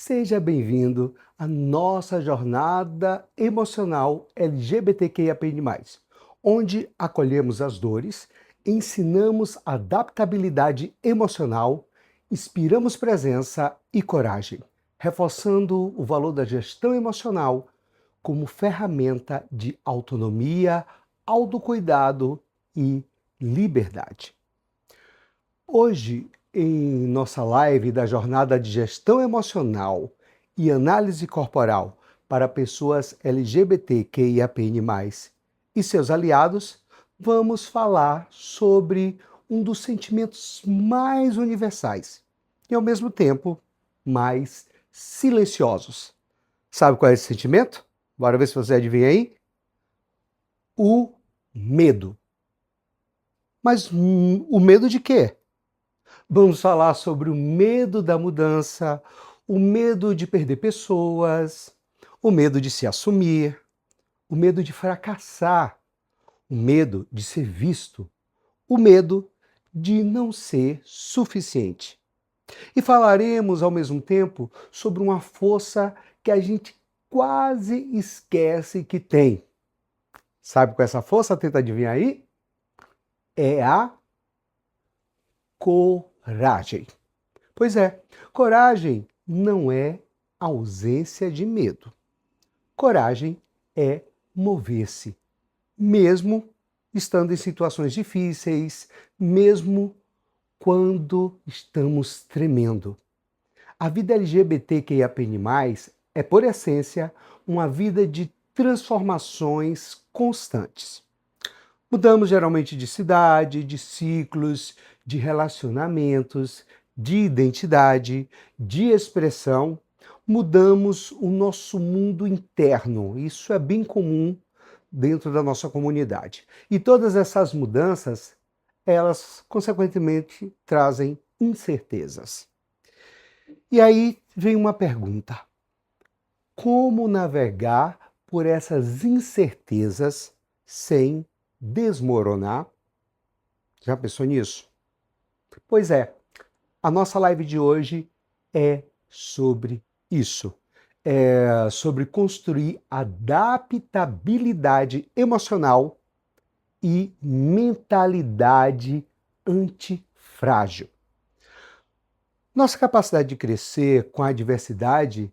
Seja bem-vindo à nossa jornada emocional LGBTQIAPN+, onde acolhemos as dores, ensinamos adaptabilidade emocional, inspiramos presença e coragem, reforçando o valor da gestão emocional como ferramenta de autonomia, autocuidado e liberdade. Hoje, em nossa live da jornada de gestão emocional e análise corporal para pessoas LGBTQIAPN+, e seus aliados, vamos falar sobre um dos sentimentos mais universais e, ao mesmo tempo, mais silenciosos. Sabe qual é esse sentimento? Bora ver se você adivinha aí. O medo. Mas o medo de quê? Vamos falar sobre o medo da mudança, o medo de perder pessoas, o medo de se assumir, o medo de fracassar, o medo de ser visto, o medo de não ser suficiente. E falaremos ao mesmo tempo sobre uma força que a gente quase esquece que tem. Sabe qual é essa força? Tenta adivinhar aí? É a coragem. Pois é, coragem não é ausência de medo. Coragem é mover-se, mesmo estando em situações difíceis, mesmo quando estamos tremendo. A vida LGBTQIAPN+, é, por essência, uma vida de transformações constantes. Mudamos geralmente de cidade, de ciclos, de relacionamentos, de identidade, de expressão. Mudamos o nosso mundo interno. Isso é bem comum dentro da nossa comunidade. E todas essas mudanças, elas, consequentemente, trazem incertezas. E aí vem uma pergunta: como navegar por essas incertezas sem desmoronar? Já pensou nisso? Pois é, a nossa live de hoje é sobre isso. É sobre construir adaptabilidade emocional e mentalidade antifrágil. Nossa capacidade de crescer com a adversidade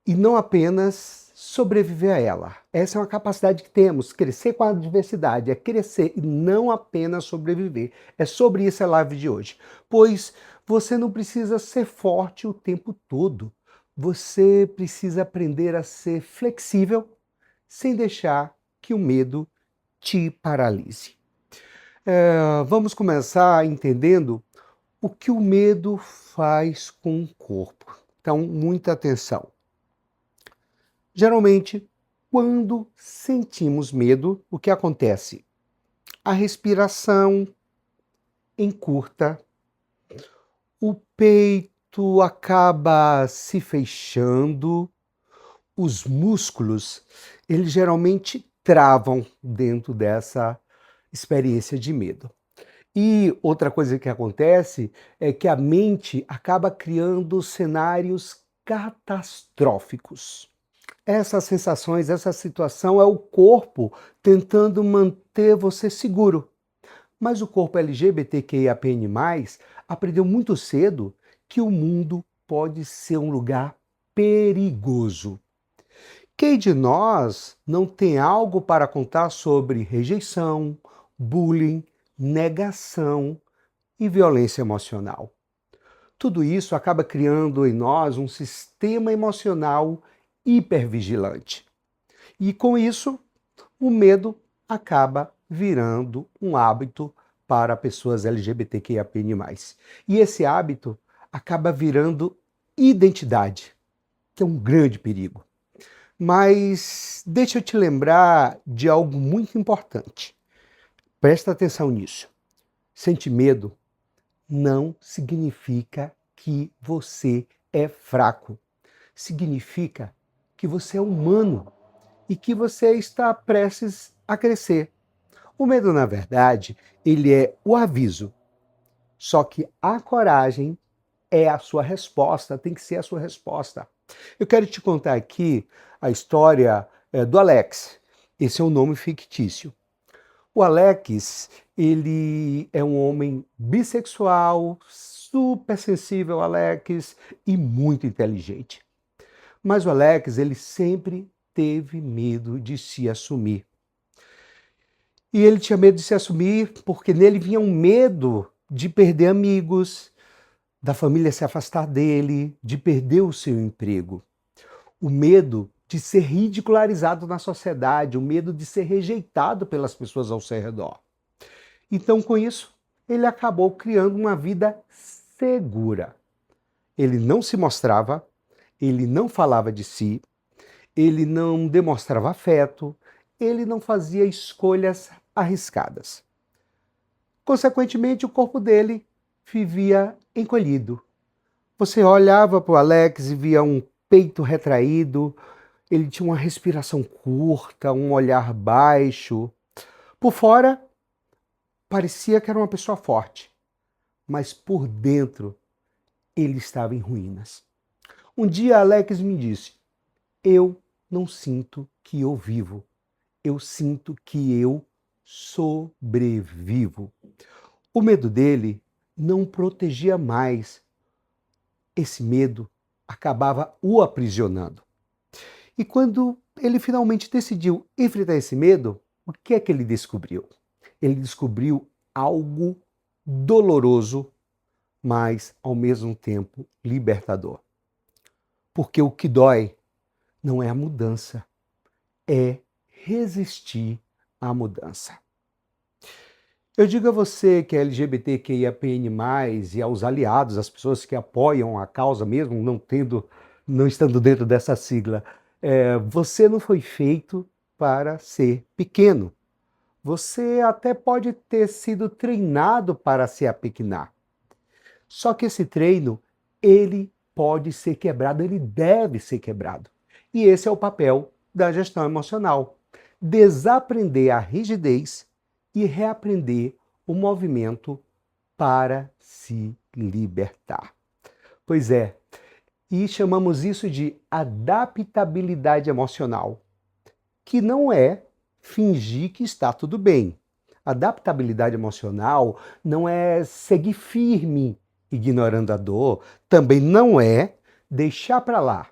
e não apenas sobreviver a ela. Essa é uma capacidade que temos, crescer com a adversidade, é crescer e não apenas sobreviver. É sobre isso a live de hoje. Pois você não precisa ser forte o tempo todo. Você precisa aprender a ser flexível sem deixar que o medo te paralise. Vamos começar entendendo o que o medo faz com o corpo. Então, muita atenção. Geralmente, quando sentimos medo, o que acontece? A respiração encurta, o peito acaba se fechando, os músculos, eles geralmente travam dentro dessa experiência de medo. E outra coisa que acontece é que a mente acaba criando cenários catastróficos. Essas sensações, essa situação é o corpo tentando manter você seguro. Mas o corpo LGBTQIAPN+, aprendeu muito cedo que o mundo pode ser um lugar perigoso. Quem de nós não tem algo para contar sobre rejeição, bullying, negação e violência emocional? Tudo isso acaba criando em nós um sistema emocional hipervigilante. E com isso, o medo acaba virando um hábito para pessoas LGBTQIAPN+. E esse hábito acaba virando identidade, que é um grande perigo. Mas deixa eu te lembrar de algo muito importante. Presta atenção nisso. Sentir medo não significa que você é fraco. Significa que você é humano e que você está prestes a crescer. O medo, na verdade, ele é o aviso. Só que a coragem é a sua resposta, tem que ser a sua resposta. Eu quero te contar aqui a história do Alex. Esse é um nome fictício. O Alex, ele é um homem bissexual, super sensível, Alex, e muito inteligente. Mas o Alex, ele sempre teve medo de se assumir. E ele tinha medo de se assumir porque nele vinha um medo de perder amigos, da família se afastar dele, de perder o seu emprego. O medo de ser ridicularizado na sociedade, o medo de ser rejeitado pelas pessoas ao seu redor. Então, com isso, ele acabou criando uma vida segura. Ele não se mostrava, ele não falava de si, ele não demonstrava afeto, ele não fazia escolhas arriscadas. Consequentemente, o corpo dele vivia encolhido. Você olhava para o Alex e via um peito retraído, ele tinha uma respiração curta, um olhar baixo. Por fora, parecia que era uma pessoa forte, mas por dentro ele estava em ruínas. Um dia Alex me disse: eu não sinto que eu vivo, eu sinto que eu sobrevivo. O medo dele não protegia mais. Esse medo acabava o aprisionando. E quando ele finalmente decidiu enfrentar esse medo, o que é que ele descobriu? Ele descobriu algo doloroso, mas ao mesmo tempo libertador. Porque o que dói não é a mudança, é resistir à mudança. Eu digo a você que é LGBTQIAPN+, e aos aliados, as pessoas que apoiam a causa mesmo, não estando dentro dessa sigla, você não foi feito para ser pequeno. Você até pode ter sido treinado para se apequenar. Só que esse treino, ele pode ser quebrado, ele deve ser quebrado. E esse é o papel da gestão emocional. Desaprender a rigidez e reaprender o movimento para se libertar. Pois é, e chamamos isso de adaptabilidade emocional, que não é fingir que está tudo bem. Adaptabilidade emocional não é seguir firme ignorando a dor, também não é deixar para lá.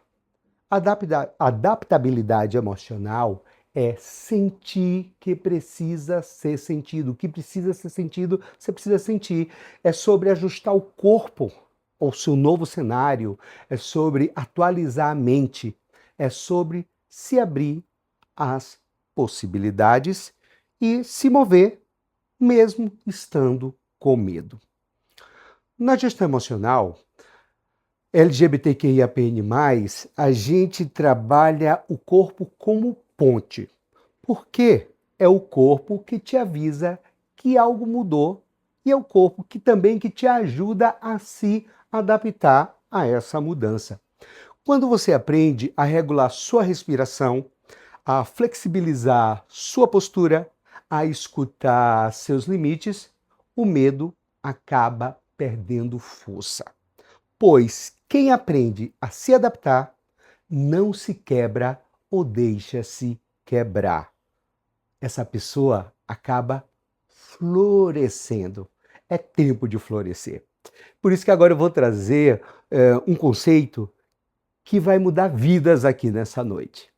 Adaptabilidade emocional é sentir que precisa ser sentido. O que precisa ser sentido, você precisa sentir. É sobre ajustar o corpo ao seu novo cenário, é sobre atualizar a mente, é sobre se abrir às possibilidades e se mover mesmo estando com medo. Na gestão emocional, LGBTQIAPN+, a gente trabalha o corpo como ponte. Porque é o corpo que te avisa que algo mudou e é o corpo que também que te ajuda a se adaptar a essa mudança. Quando você aprende a regular sua respiração, a flexibilizar sua postura, a escutar seus limites, o medo acaba perdendo força. Pois quem aprende a se adaptar não se quebra ou deixa-se quebrar. Essa pessoa acaba florescendo. É tempo de florescer. Por isso que agora eu vou trazer um conceito que vai mudar vidas aqui nessa noite.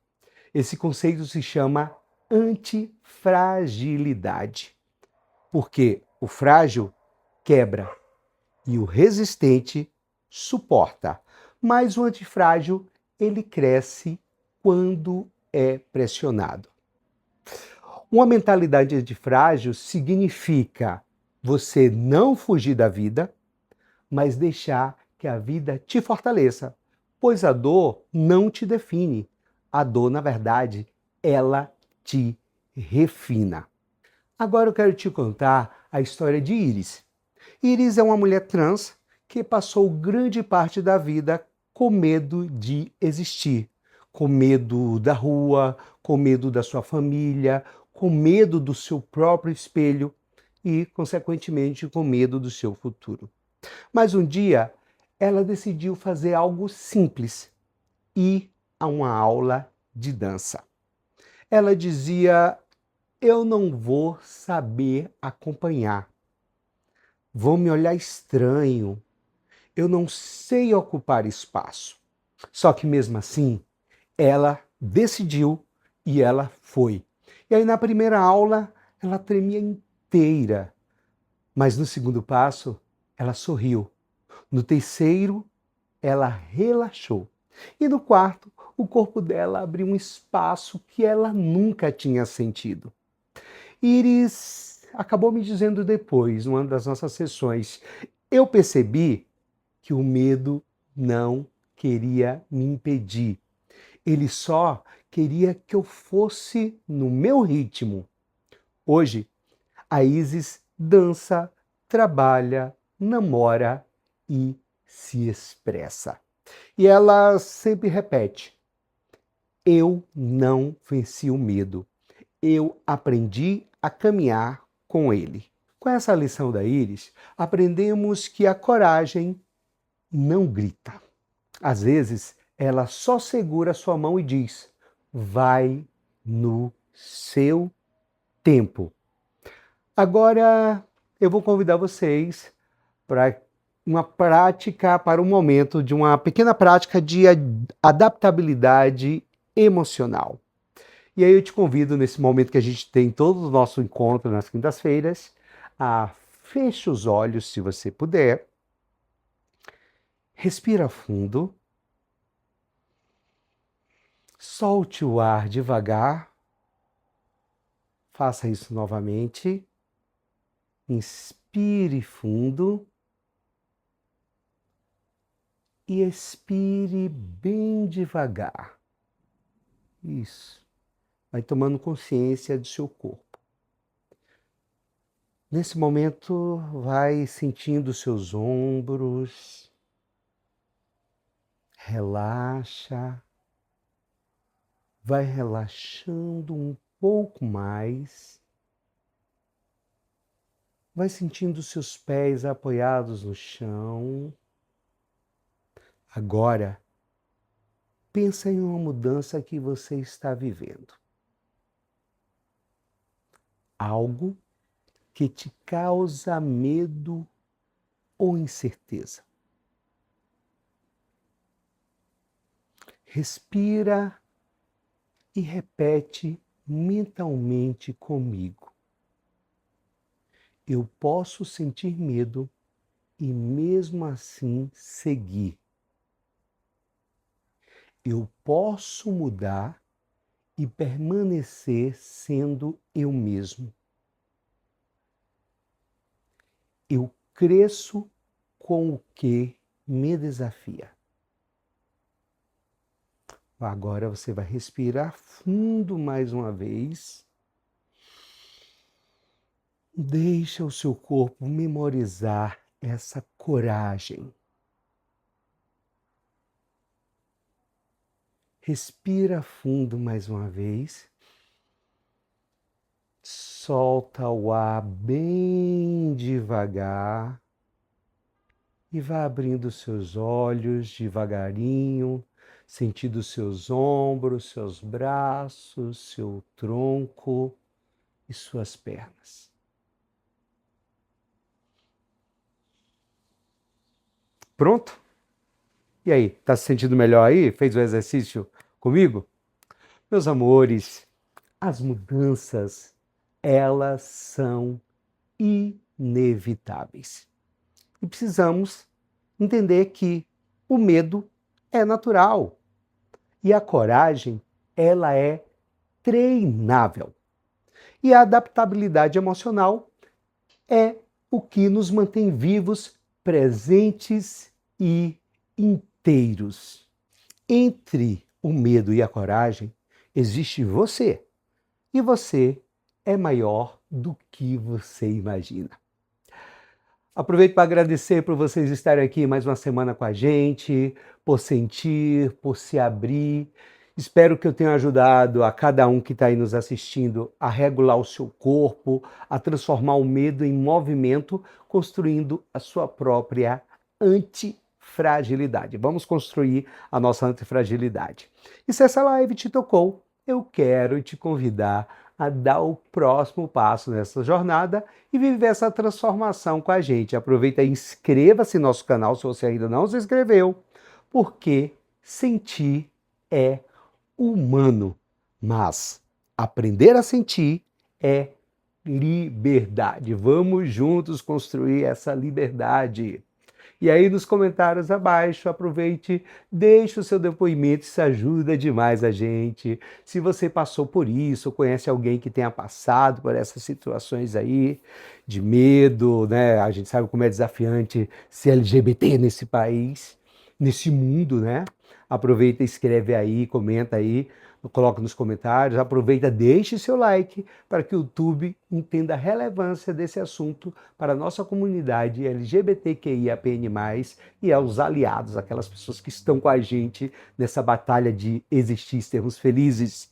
Esse conceito se chama antifragilidade. Porque o frágil quebra e o resistente suporta. Mas o antifrágil, ele cresce quando é pressionado. Uma mentalidade antifrágil significa você não fugir da vida, mas deixar que a vida te fortaleça, pois a dor não te define. A dor, na verdade, ela te refina. Agora eu quero te contar a história de Iris. Iris é uma mulher trans que passou grande parte da vida com medo de existir, com medo da rua, com medo da sua família, com medo do seu próprio espelho e, consequentemente, com medo do seu futuro. Mas um dia ela decidiu fazer algo simples, ir a uma aula de dança. Ela dizia: eu não vou saber acompanhar, vão me olhar estranho, eu não sei ocupar espaço. Só que mesmo assim, ela decidiu e ela foi. E aí na primeira aula, ela tremia inteira, mas no segundo passo, ela sorriu. No terceiro, ela relaxou. E no quarto, o corpo dela abriu um espaço que ela nunca tinha sentido. Iris acabou me dizendo depois, numa das nossas sessões, eu percebi que o medo não queria me impedir. Ele só queria que eu fosse no meu ritmo. Hoje, a Isis dança, trabalha, namora e se expressa. E ela sempre repete: eu não venci o medo. Eu aprendi a caminhar com ele. Com essa lição da Iris, aprendemos que a coragem não grita. Às vezes, ela só segura sua mão e diz: vai no seu tempo. Agora, eu vou convidar vocês para uma prática, para um momento de uma pequena prática de adaptabilidade emocional. E aí eu te convido, nesse momento que a gente tem todo o nosso encontro nas quintas-feiras, a feche os olhos, se você puder, respira fundo, solte o ar devagar, faça isso novamente, inspire fundo e expire bem devagar. Isso. Vai tomando consciência do seu corpo. Nesse momento, vai sentindo seus ombros, relaxa, vai relaxando um pouco mais, vai sentindo seus pés apoiados no chão. Agora, pensa em uma mudança que você está vivendo. Algo que te causa medo ou incerteza. Respira e repete mentalmente comigo. Eu posso sentir medo e mesmo assim seguir. Eu posso mudar e permanecer sendo eu mesmo. Eu cresço com o que me desafia. Agora você vai respirar fundo mais uma vez. Deixa o seu corpo memorizar essa coragem. Respira fundo mais uma vez. Solta o ar bem devagar. E vá abrindo seus olhos devagarinho, sentindo seus ombros, seus braços, seu tronco e suas pernas. Pronto? E aí, tá se sentindo melhor aí? Fez o exercício comigo? Meus amores, as mudanças, elas são inevitáveis. E precisamos entender que o medo é natural e a coragem, ela é treinável. E a adaptabilidade emocional é o que nos mantém vivos, presentes e inteiros. Entre o medo e a coragem existe você. E você é maior do que você imagina. Aproveito para agradecer por vocês estarem aqui mais uma semana com a gente, por sentir, por se abrir. Espero que eu tenha ajudado a cada um que está aí nos assistindo a regular o seu corpo, a transformar o medo em movimento, construindo a sua própria antifragilidade. antifragilidade. Vamos construir a nossa antifragilidade. E se essa live te tocou, eu quero te convidar a dar o próximo passo nessa jornada e viver essa transformação com a gente. Aproveita e inscreva-se no nosso canal se você ainda não se inscreveu, porque sentir é humano, mas aprender a sentir é liberdade. Vamos juntos construir essa liberdade. E aí nos comentários abaixo, aproveite, deixe o seu depoimento, isso ajuda demais a gente. Se você passou por isso, ou conhece alguém que tenha passado por essas situações aí, de medo, né? A gente sabe como é desafiante ser LGBT nesse país, nesse mundo, né? Aproveita, escreve aí, comenta aí, coloca nos comentários, aproveita, deixe seu like para que o YouTube entenda a relevância desse assunto para a nossa comunidade LGBTQIAPN+, e aos aliados, aquelas pessoas que estão com a gente nessa batalha de existir, sermos felizes.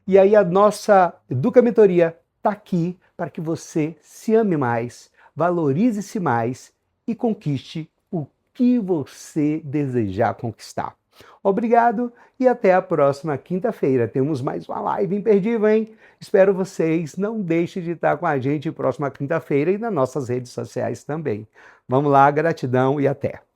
E aí a nossa Educa Mentoria está aqui para que você se ame mais, valorize-se mais e conquiste o que você desejar conquistar. Obrigado e até a próxima quinta-feira. Temos mais uma live imperdível, hein? Espero vocês. Não deixe de estar com a gente próxima quinta-feira e nas nossas redes sociais também. Vamos lá, gratidão e até.